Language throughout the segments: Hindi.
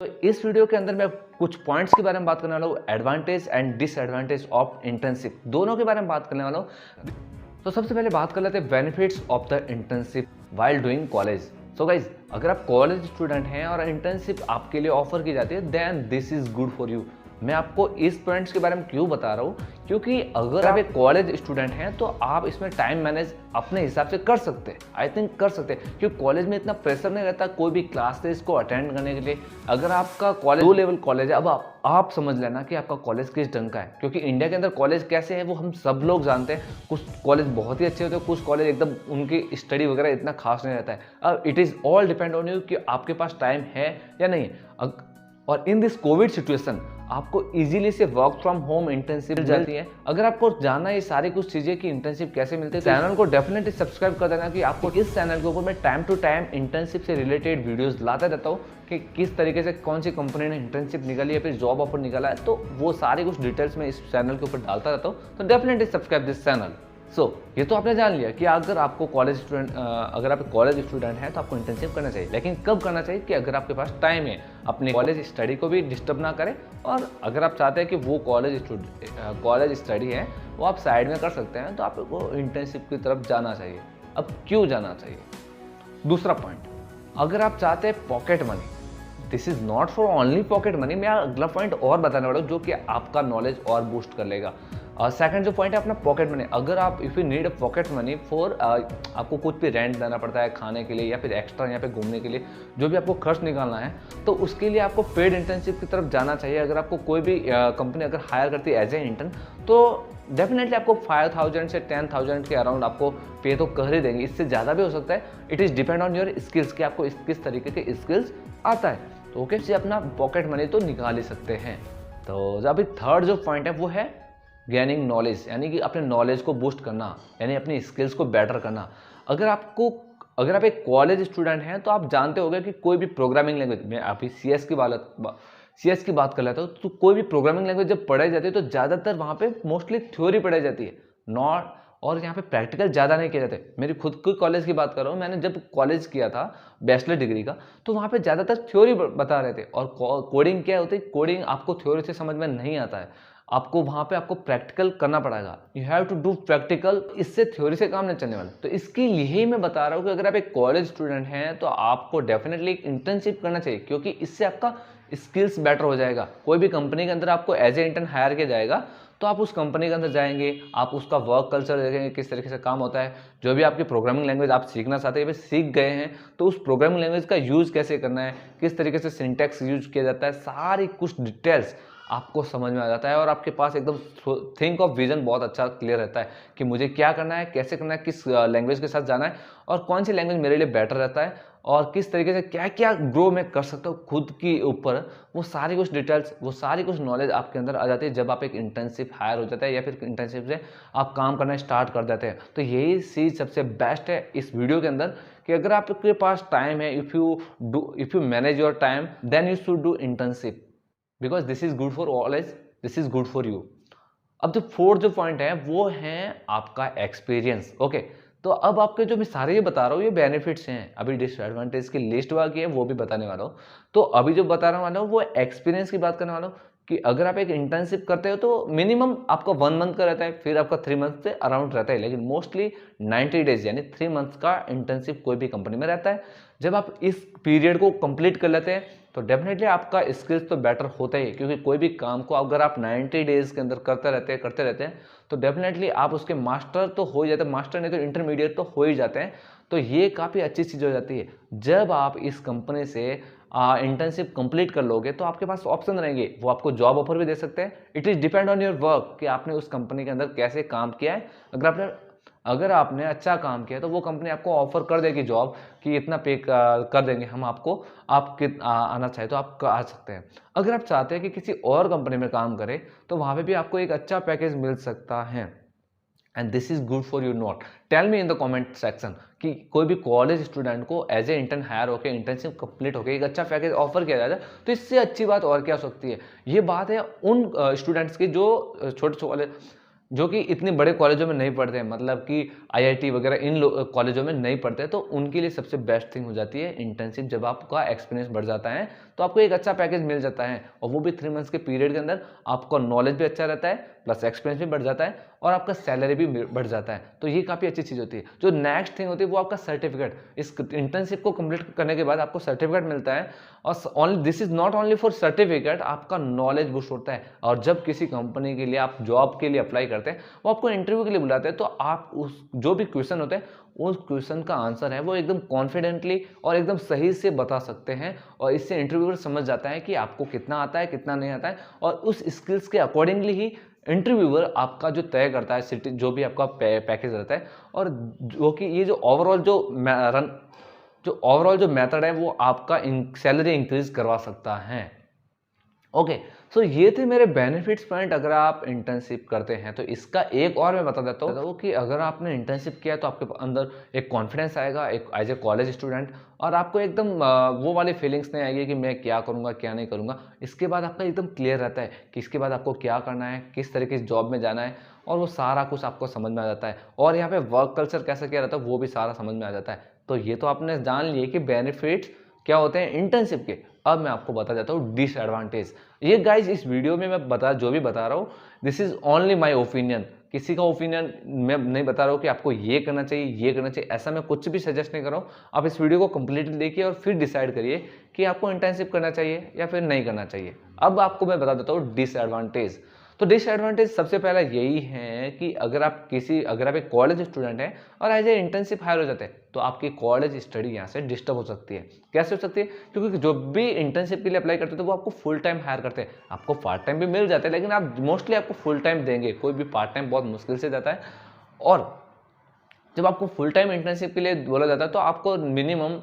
तो इस वीडियो के अंदर मैं कुछ पॉइंट्स के बारे में बात करने वाला हूँ, advantage and disadvantage of internship, दोनों के बारे में बात करने वाला हूँ। तो सबसे पहले बात कर लेते हैं benefits of the internship while doing college. So guys, अगर आप कॉलेज स्टूडेंट हैं और इंटर्नशिप आपके लिए ऑफर की जाती है, then this is good for you. मैं आपको इस पॉइंट्स के बारे में क्यों बता रहा हूँ, क्योंकि अगर आप एक कॉलेज स्टूडेंट हैं तो आप इसमें टाइम मैनेज अपने हिसाब से कर सकते हैं। आई थिंक कर सकते हैं, क्योंकि कॉलेज में इतना प्रेशर नहीं रहता कोई भी क्लासेस को अटेंड करने के लिए। अगर आपका कॉलेज 2 लेवल कॉलेज है, अब आप समझ लेना कि आपका कॉलेज किस ढंग का है, क्योंकि इंडिया के अंदर कॉलेज कैसे है वो हम सब लोग जानते हैं। कुछ कॉलेज बहुत ही अच्छे होते हैं, कुछ कॉलेज एकदम उनकी स्टडी वगैरह इतना खास नहीं रहता है। अब it is all depend on you कि आपके पास टाइम है या नहीं। और इन दिस कोविड सिचुएशन आपको इजीली से वर्क फ्रॉम होम इंटर्नशिप मिल जाती है। अगर आपको जानना है ये सारी कुछ चीजें कि इंटर्नशिप कैसे मिलती है, चैनल को डेफिनेटली सब्सक्राइब कर देना कि आपको इस चैनल के ऊपर मैं टाइम टू टाइम इंटर्नशिप से रिलेटेड वीडियोस लाता रहता हूँ कि किस तरीके से कौन सी कंपनी ने इंटर्नशिप निकाली है, फिर जॉब ऑफर निकाला है, तो वो सारी कुछ डिटेल्स में इस चैनल के ऊपर डालता रहता हूँ। तो डेफिनेटली सब्सक्राइब दिस चैनल। ये तो आपने जान लिया कि अगर आपको अगर आप कॉलेज स्टूडेंट हैं तो आपको इंटर्नशिप करना चाहिए। लेकिन कब करना चाहिए कि अगर आपके पास टाइम है, अपने कॉलेज स्टडी को भी डिस्टर्ब ना करें, और अगर आप चाहते हैं कि वो कॉलेज स्टडी है वो आप साइड में कर सकते हैं, तो आपको इंटर्नशिप की तरफ जाना चाहिए। अब क्यों जाना चाहिए? दूसरा पॉइंट, अगर आप चाहते हैं pocket money, this is not for only pocket money. मैं अगला पॉइंट और बताने वाला हूँ जो कि आपका नॉलेज और बूस्ट कर लेगा। सेकंड जो पॉइंट है अपना पॉकेट मनी। अगर आप if you need a pocket money for, आपको कुछ भी रेंट देना पड़ता है खाने के लिए या फिर एक्स्ट्रा यहाँ पे घूमने के लिए, जो भी आपको खर्च निकालना है, तो उसके लिए आपको पेड इंटर्नशिप की तरफ जाना चाहिए। अगर आपको कोई भी कंपनी अगर हायर करती है एज ए इंटर्न, तो डेफिनेटली आपको 5,000 से 10,000 के अराउंड आपको पे तो कर ही देंगे। इससे ज़्यादा भी हो सकता है। It is depend on your skills कि आपको किस तरीके के स्किल्स आता है, तो ओके से अपना पॉकेट मनी तो निकाल ही सकते हैं। तो अभी थर्ड जो पॉइंट है वो है गेनिंग नॉलेज, यानी कि अपने नॉलेज को बूस्ट करना, यानी अपनी स्किल्स को बेटर करना। अगर आप एक कॉलेज स्टूडेंट हैं तो आप जानते होंगे कि कोई भी प्रोग्रामिंग लैंग्वेज, मैं अभी सीएस की बात कर लेता हूँ, तो कोई भी प्रोग्रामिंग लैंग्वेज जब पढ़ाई जाती है तो ज़्यादातर वहाँ पे मोस्टली थ्योरी पढ़ाई जाती है, नॉट, और यहाँ पे प्रैक्टिकल ज़्यादा नहीं किए जाते। मेरी खुद की कॉलेज की बात कर रहा हूँ, मैंने जब कॉलेज किया था बैचलर डिग्री का, तो वहाँ पे ज़्यादातर थ्योरी बता रहे थे। और कोडिंग क्या होती है, कोडिंग आपको थ्योरी से समझ में नहीं आता है, आपको वहाँ पे आपको प्रैक्टिकल करना पड़ेगा। You have to do practical, इससे थ्योरी से काम नहीं चलने वाला। तो इसके लिए मैं बता रहा हूँ कि अगर आप एक कॉलेज स्टूडेंट हैं तो आपको डेफिनेटली एक इंटर्नशिप करना चाहिए, क्योंकि इससे आपका स्किल्स बेटर हो जाएगा। कोई भी कंपनी के अंदर आपको एज ए इंटर्न हायर किया जाएगा तो आप उस कंपनी के अंदर जाएंगे, आप उसका वर्क कल्चर देखेंगे, किस तरीके से काम होता है, जो भी आपकी प्रोग्रामिंग लैंग्वेज आप सीखना चाहते हैं, सीख गए हैं, तो उस प्रोग्रामिंग लैंग्वेज का यूज़ कैसे करना है, किस तरीके से सिंटैक्स यूज किया जाता है, सारी कुछ डिटेल्स आपको समझ में आ जाता है। और आपके पास एकदम थिंक ऑफ विजन बहुत अच्छा क्लियर रहता है कि मुझे क्या करना है, कैसे करना है, किस लैंग्वेज के साथ जाना है, और कौन सी लैंग्वेज मेरे लिए बेटर रहता है, और किस तरीके से क्या क्या ग्रो मैं कर सकता हूँ खुद के ऊपर। वो सारी कुछ डिटेल्स, वो सारी कुछ नॉलेज आपके अंदर आ जाती है जब आप एक इंटर्नशिप हायर हो जाता है या फिर इंटर्नशिप से आप काम करना स्टार्ट कर देते हैं। तो यही चीज़ सबसे बेस्ट है इस वीडियो के अंदर कि अगर आपके पास टाइम है, if you manage your time, then you should do internship, because this is good for always, this is good for you. अब जो फोर्थ जो पॉइंट है वो है आपका एक्सपीरियंस। ओके, तो अब आपके जो मैं सारे ये बता रहा हूँ ये बेनिफिट्स हैं, अभी डिसएडवांटेज की लिस्ट बाकी है वो भी बताने वाला हूँ। तो अभी जो बताने वाला हूँ वो एक्सपीरियंस की बात करने वाला हूँ कि अगर आप एक इंटर्नशिप करते हो तो मिनिमम आपका 1 मंथ का रहता है, फिर आपका 3 मंथ से अराउंड रहता है, लेकिन मोस्टली 90 डेज यानी 3 मंथ्स का इंटर्नशिप कोई भी कंपनी में रहता है। जब आप इस पीरियड को कंप्लीट कर लेते हैं तो डेफिनेटली आपका स्किल्स तो बेटर होता ही है, क्योंकि कोई भी काम को अगर आप 90 डेज के अंदर करते रहते हैं तो डेफिनेटली आप उसके मास्टर तो हो ही जाते हैं, मास्टर नहीं तो इंटरमीडिएट तो हो ही जाते हैं। तो ये काफ़ी अच्छी चीज़ हो जाती है। जब आप इस कंपनी से इंटर्नशिप कंप्लीट कर लोगे तो आपके पास ऑप्शन रहेंगे, वो आपको जॉब ऑफर भी दे सकते हैं। It is depend on your work कि आपने उस कंपनी के अंदर कैसे काम किया है। अगर आपने अच्छा काम किया तो वो कंपनी आपको ऑफर कर देगी जॉब कि इतना पे कर देंगे हम आपको, आप आना चाहे तो आप आ सकते हैं। अगर आप चाहते हैं कि किसी और कंपनी में काम करें तो वहाँ पे भी आपको एक अच्छा पैकेज मिल सकता है। And this is good for you not, tell me in the comment section कि कोई भी कॉलेज स्टूडेंट को एज ए इंटर्न हायर होकर इंटर्नशिप कंप्लीट होकर एक अच्छा पैकेज ऑफर किया जाता है तो इससे अच्छी बात और क्या हो सकती है। ये बात है उन स्टूडेंट्स की जो छोटे जो कि इतने बड़े कॉलेजों में नहीं पढ़ते हैं, मतलब कि आईआईटी वगैरह इन कॉलेजों में नहीं पढ़ते, तो उनके लिए सबसे बेस्ट थिंग हो जाती है इंटर्नशिप। जब आपका एक्सपीरियंस बढ़ जाता है तो आपको एक अच्छा पैकेज मिल जाता है, और वो भी 3 मंथ्स के पीरियड के अंदर आपका नॉलेज भी अच्छा रहता है, प्लस एक्सपीरियंस भी बढ़ जाता है, और आपका सैलरी भी बढ़ जाता है। तो ये काफ़ी अच्छी चीज़ होती है। जो नेक्स्ट थिंग होती है वो आपका सर्टिफिकेट। इस इंटर्नशिप को कंप्लीट करने के बाद आपको सर्टिफिकेट मिलता है, और this is not only for certificate, आपका नॉलेज बूस्ट होता है। और जब किसी कंपनी के लिए आप जॉब के लिए अप्लाई करते हैं, वो आपको इंटरव्यू के लिए बुलाते हैं, तो आप उस जो भी क्वेश्चन होते हैं उस क्वेश्चन का आंसर है वो एकदम कॉन्फिडेंटली और एकदम सही से बता सकते हैं, और इससे इंटरव्यूअर समझ जाता है कि आपको कितना आता है कितना नहीं आता है, और उस स्किल्स के अकॉर्डिंगली ही इंटरव्यूअर आपका जो तय करता है सिटी जो भी आपका पैकेज रहता है। और जो कि ये जो ओवरऑल जो मेथड है वो आपका सैलरी इंक्रीज करवा सकता है। ओके, सो ये थे मेरे बेनिफिट्स पॉइंट अगर आप इंटर्नशिप करते हैं। तो इसका एक और मैं बता देता हूँ कि अगर आपने इंटर्नशिप किया तो आपके अंदर एक कॉन्फिडेंस आएगा एक एज ए कॉलेज स्टूडेंट, और आपको एकदम वो वाली फीलिंग्स नहीं आएगी कि मैं क्या करूँगा क्या नहीं करूँगा। इसके बाद आपका एकदम क्लियर रहता है कि इसके बाद आपको क्या करना है, किस तरीके से जॉब में जाना है, और वो सारा कुछ आपको समझ में आ जाता है। और यहाँ पे वर्क कल्चर कैसा क्या रहता है वो भी सारा समझ में आ जाता है। तो ये तो आपने जान लिए कि बेनिफिट्स क्या होते हैं इंटर्नशिप के। अब मैं आपको बता देता हूँ डिसएडवांटेज। ये गाइज इस वीडियो में मैं जो भी बता रहा हूँ this is only my opinion, किसी का ओपिनियन मैं नहीं बता रहा हूँ कि आपको ये करना चाहिए ये करना चाहिए, ऐसा मैं कुछ भी सजेस्ट नहीं कर रहा हूँ। आप इस वीडियो को कंप्लीटली देखिए और फिर डिसाइड करिए कि आपको इंटर्नशिप करना चाहिए या फिर नहीं करना चाहिए। अब आपको मैं बता देता हूँ डिसएडवांटेज। तो डिसएडवांटेज सबसे पहला यही है कि अगर आप एक कॉलेज स्टूडेंट हैं और एज ए इंटर्नशिप हायर हो जाते हैं तो आपकी कॉलेज स्टडी यहाँ से डिस्टर्ब हो सकती है। कैसे हो सकती है? क्योंकि जो भी इंटर्नशिप के लिए अप्लाई करते हैं तो वो आपको फुल टाइम हायर करते हैं। आपको पार्ट टाइम भी मिल जाते हैं लेकिन आप मोस्टली आपको फुल टाइम देंगे, कोई भी पार्ट टाइम बहुत मुश्किल से जाता है। और जब आपको फुल टाइम इंटर्नशिप के लिए बोला जाता है तो आपको मिनिमम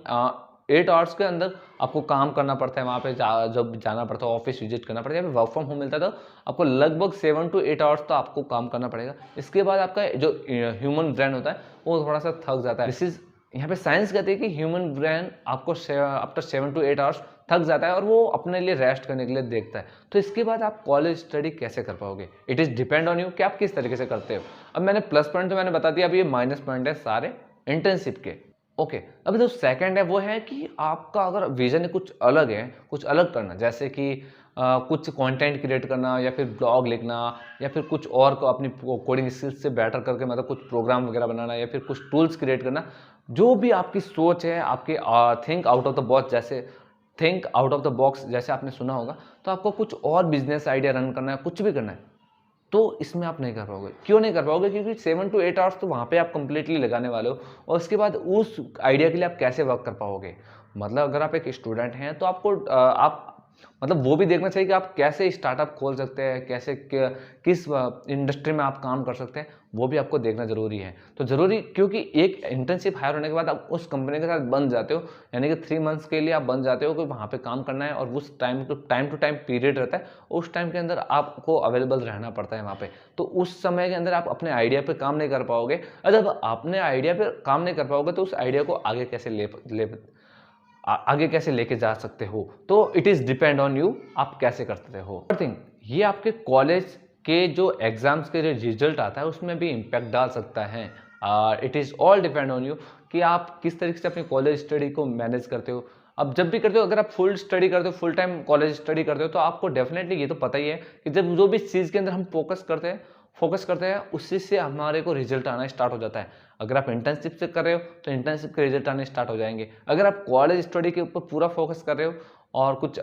8 आवर्स के अंदर आपको काम करना पड़ता है। वहाँ पे जब जाना पड़ता है, ऑफिस विजिट करना पड़ता है, या फिर वर्क फ्रॉम होम मिलता है तो आपको लगभग 7 to 8 आवर्स तो आपको काम करना पड़ेगा। इसके बाद आपका जो ह्यूमन ब्रेन होता है वो थोड़ा सा थक जाता है। दिस इज यहाँ पे साइंस कहती है कि ह्यूमन ब्रेन आपको आफ्टर 7 to 8 आवर्स थक जाता है और वो अपने लिए रेस्ट करने के लिए देखता है। तो इसके बाद आप कॉलेज स्टडी कैसे कर पाओगे? It is depend on you कि आप किस तरीके से करते हो। अब मैंने प्लस पॉइंट तो मैंने बता दिया, अब ये माइनस पॉइंट है सारे इंटर्नशिप के। ओके, अब जो सेकंड है वो है कि आपका अगर विजन कुछ अलग है, कुछ अलग करना, जैसे कि कुछ कंटेंट क्रिएट करना या फिर ब्लॉग लिखना या फिर कुछ और को अपनी कोडिंग स्किल्स से बेटर करके मतलब कुछ प्रोग्राम वगैरह बनाना या फिर कुछ टूल्स क्रिएट करना, जो भी आपकी सोच है आपके think out of the box, जैसे think out of the box जैसे आपने सुना होगा, तो आपको कुछ और बिजनेस आइडिया रन करना है, कुछ भी करना है, तो इसमें आप नहीं कर पाओगे। क्यों नहीं कर पाओगे? क्योंकि 7 to 8 आवर्स तो वहाँ पे आप कंप्लीटली लगाने वाले हो, और उसके बाद उस आइडिया के लिए आप कैसे वर्क कर पाओगे? मतलब अगर आप एक स्टूडेंट हैं तो आपको आप मतलब वो भी देखना चाहिए कि आप कैसे स्टार्टअप खोल सकते हैं, कैसे किस इंडस्ट्री में आप काम कर सकते हैं, वो भी आपको देखना जरूरी है। तो जरूरी क्योंकि एक इंटर्नशिप हायर होने के बाद आप उस कंपनी के साथ बन जाते हो, यानी कि 3 मंथ्स के लिए आप बन जाते हो कि वहाँ पे काम करना है, और उस टाइम टू टाइम पीरियड रहता है, उस टाइम के अंदर आपको अवेलेबल रहना पड़ता है वहाँ पे। तो उस समय के अंदर आप अपने आइडिया पे काम नहीं कर पाओगे, और जब अपने आइडिया पे काम नहीं कर पाओगे तो उस आइडिया को आगे कैसे लेके जा सकते हो? तो it is depend on you, आप कैसे करते हो। थिंग ये आपके कॉलेज के जो एग्जाम्स के जो रिजल्ट आता है उसमें भी इम्पैक्ट डाल सकता है। It is all depend on you कि आप किस तरीके से अपनी कॉलेज स्टडी को मैनेज करते हो। अब जब भी करते हो, अगर आप फुल स्टडी करते हो, फुल टाइम कॉलेज स्टडी करते हो, तो आपको डेफिनेटली ये तो पता ही है कि जब जो भी चीज़ के अंदर हम फोकस करते हैं उसी से हमारे को रिजल्ट आना स्टार्ट हो जाता है। अगर आप इंटर्नशिप से कर रहे हो तो इंटर्नशिप के रिजल्ट आने स्टार्ट हो जाएंगे। अगर आप कॉलेज स्टडी के ऊपर पूरा फोकस कर रहे हो और कुछ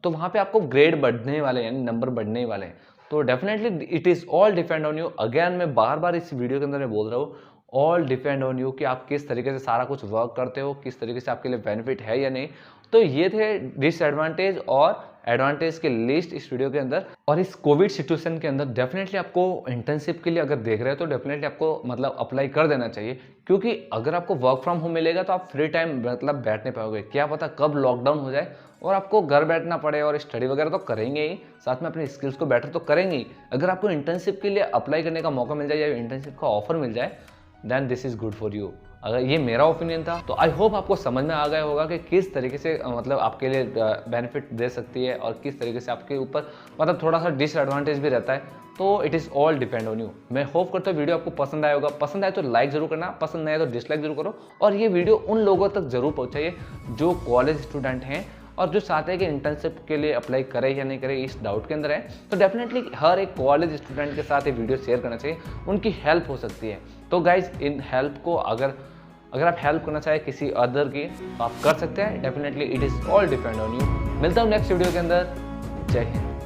तो वहाँ पे आपको ग्रेड बढ़ने वाले हैं, यानी नंबर बढ़ने ही वाले हैं। तो definitely it is all depend on you. Again मैं बार बार इस वीडियो के अंदर मैं बोल रहा हूँ, ऑल डिपेंड ऑन यू कि आप किस तरीके से सारा कुछ वर्क करते हो, किस तरीके से आपके लिए बेनिफिट है या नहीं। तो ये थे डिसएडवांटेज और एडवांटेज के लिस्ट इस वीडियो के अंदर। और इस कोविड सिचुएशन के अंदर डेफिनेटली आपको इंटर्नशिप के लिए अगर देख रहे हो तो डेफिनेटली आपको मतलब अप्लाई कर देना चाहिए, क्योंकि अगर आपको वर्क फ्रॉम होम मिलेगा तो आप फ्री टाइम मतलब बैठ नहीं पाओगे। क्या पता कब लॉकडाउन हो जाए और आपको घर बैठना पड़े, और स्टडी वगैरह तो करेंगे ही, साथ में अपनी स्किल्स को बेटर तो करेंगे ही। अगर आपको इंटर्नशिप के लिए अप्लाई करने का मौका मिल जाए या इंटर्नशिप का ऑफर मिल जाए, then this is good for you. अगर ये मेरा ओपिनियन था, तो आई होप आपको समझ में आ गया होगा कि किस तरीके से मतलब आपके लिए बेनिफिट दे सकती है और किस तरीके से आपके ऊपर मतलब थोड़ा सा डिसएडवांटेज भी रहता है। तो it is all depend on you. मैं होप करता हूँ वीडियो आपको पसंद आया होगा। पसंद आए तो लाइक जरूर करना, पसंद नहीं आए तो डिसलाइक जरूर करो। और ये वीडियो उन लोगों तक जरूर पहुँचाइए जो कॉलेज स्टूडेंट हैं और जो चाहते हैं कि इंटर्नशिप के लिए अप्लाई करे या नहीं करे, इस डाउट के अंदर है। तो डेफिनेटली हर एक कॉलेज स्टूडेंट के साथ ये वीडियो शेयर करना चाहिए, उनकी हेल्प हो सकती है। तो गाइज इन हेल्प को अगर आप हेल्प करना चाहें किसी अदर की तो आप कर सकते हैं। Definitely it is all depend on you. मिलता हूँ नेक्स्ट वीडियो के अंदर। जय हिंद।